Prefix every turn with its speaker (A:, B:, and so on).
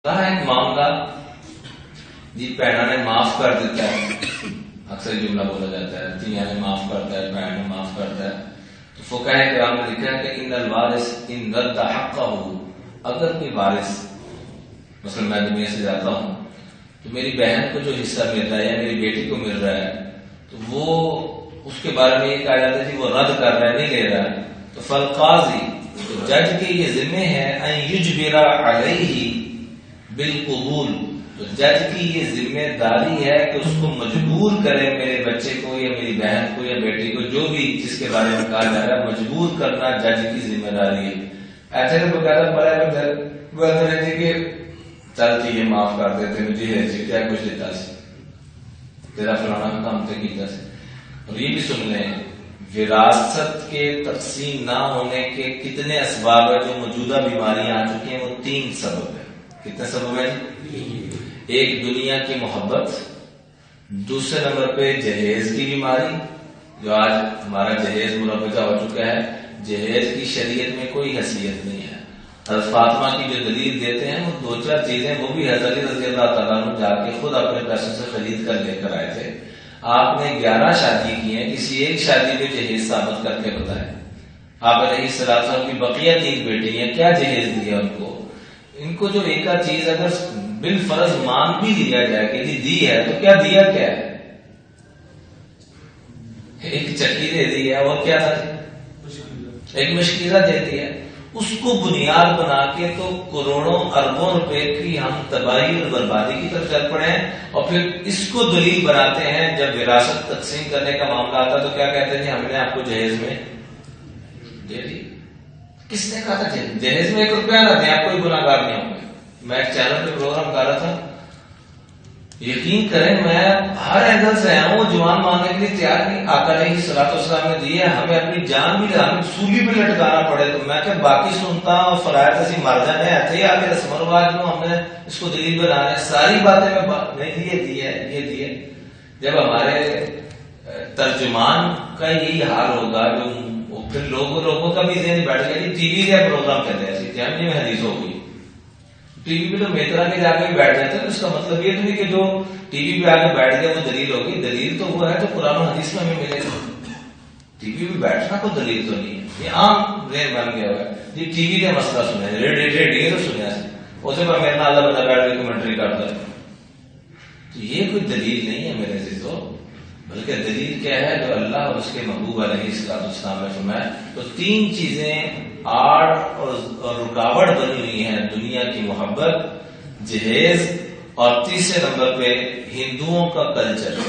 A: ایک معاملہ جی بہنوں نے معاف کر دیتا ہے، اکثر جملہ بولا جاتا ہے تیاں نے معاف کرتا ہے، بہن نے معاف کرتا ہے، تو فقہ کرام نے لکھا ہے کہ ان الوارث ان رد حقہ، اگر کوئی وارث مثلا میں دنیا سے جاتا ہوں تو میری بہن کو جو حصہ مل رہا ہے یا میری بیٹی کو مل رہا ہے تو وہ اس کے بارے میں یہ کہا جاتا ہے کہ وہ رد کر رہا ہے، نہیں لے رہا ہے، تو فالقاضی تو جج کے یہ ذمہ ہے ان یجبر علیہ بالقبول، تو جج کی یہ ذمہ داری ہے کہ اس کو مجبور کرے، میرے بچے کو یا میری بہن کو یا بیٹی کو جو بھی جس کے بارے میں کہا جا رہا ہے مجبور کرنا جج کی ذمہ داری ہے۔ ایسے تو بغیر بڑے جی کہ چل جی یہ معاف کر دیتے مجھے ہے جی کیا کچھ دیتا سی تیرا فلانا کام تے کیتا سی۔ اور یہ بھی سن لیں وراثت کے تقسیم نہ ہونے کے کتنے اسباب ہیں، جو موجودہ بیماریاں آ چکی ہیں وہ 3 سبب ہیں۔ کتنے سبب ہیں؟ ایک دنیا کی محبت، دوسرے نمبر پہ جہیز کی بیماری، جو آج ہمارا جہیز مروجہ ہو چکا ہے، جہیز کی شریعت میں کوئی حیثیت نہیں ہے۔ حضرت فاطمہ کی جو دلیل دیتے ہیں وہ 2-4 چیزیں وہ بھی حضرت علی رضی اللہ تعالیٰ عنہ جا کے خود اپنے پیسوں سے خرید کر لے کر آئے تھے۔ آپ نے 11 شادی کی ہیں، کسی ایک شادی پہ جہیز ثابت کر کے بتائیں۔ آپ علیہ السلام کی بقیہ 3 بیٹی ہیں، کیا جہیز دیا ان کو؟ ان کو جو ایک چیز اگر بالفرض مان بھی دیا جائے کہ جی دی ہے تو کیا دیا کیا ہے؟ ایک چکی دے دی ہے اور کیا تھا؟ ایک مشکیزہ دے دی ہے۔ اس کو بنیاد بنا کے تو کروڑوں اربوں روپے کی ہم تباہی اور بربادی کی طرف چل پڑے ہیں، اور پھر اس کو دلیل بناتے ہیں جب وراثت تقسیم کرنے کا معاملہ آتا تو کیا کہتے ہیں جی ہم نے آپ کو جہیز میں دے دی۔ کس نے کہا تھا جہیز میں 1 روپیہ نہ دیں آپ کوئی گناہ گار نہیں ہوں گے؟ میں ایک چینل پہ پروگرام کر رہا تھا، یقین کریں میں ہر اینگل سے آیا ہوں، وہ جوان ماننے کے لیے تیار نہیں۔ آقا علیہ الصلوۃ والسلام نے دی ہے، ہمیں اپنی جان بھی ہمیں سولی پہ لٹکانا پڑے تو میں کہ باقی سنتا اور فرائض ایسی مر جانے آتے ہی آگے رسم و رواج میں ہم نے اس کو دلیل بنانا ہے، ساری باتیں میں نہیں دی ہے یہ دی ہے۔ جب ہمارے ترجمان کا یہی حال ہوگا جو پھر لوگوں کا بھی ذہن بیٹھ گیا کہ ٹی وی کا پروگرام چلے ایسی جامع میں حدیث ہو گئی، ٹی وی پہ تو میترا کے جا کے بیٹھ جاتے ہیں، اس کا مطلب یہ تو نہیں کہ جو ٹی وی پہ آ کے بیٹھ گیا وہ دلیل ہوگی، دلیل تو وہ ہے تو قرآن و حدیث میں ہمیں ملے گا۔ ٹی وی پہ بیٹھنا کوئی دلیل تو نہیں ہے، یہ عام ذہن بن گیا ہوا ہے جی ٹی وی کا مسئلہ سنا ہے، ریڈیو تو سنیا سی اسے پر میرا اللہ بندہ بیٹھ کے کمنٹری کرتا ہے، تو یہ کوئی دلیل نہیں ہے میرے عزیزو، بلکہ دلیل کیا ہے جو اللہ اور اس کے محبوب علیہ السلام نے فرمایا۔ تو 3 چیزیں آڑ اور رکاوٹ بنی ہوئی ہیں، دنیا کی محبت، جہیز، اور تیسرے نمبر پہ ہندوؤں کا کلچر۔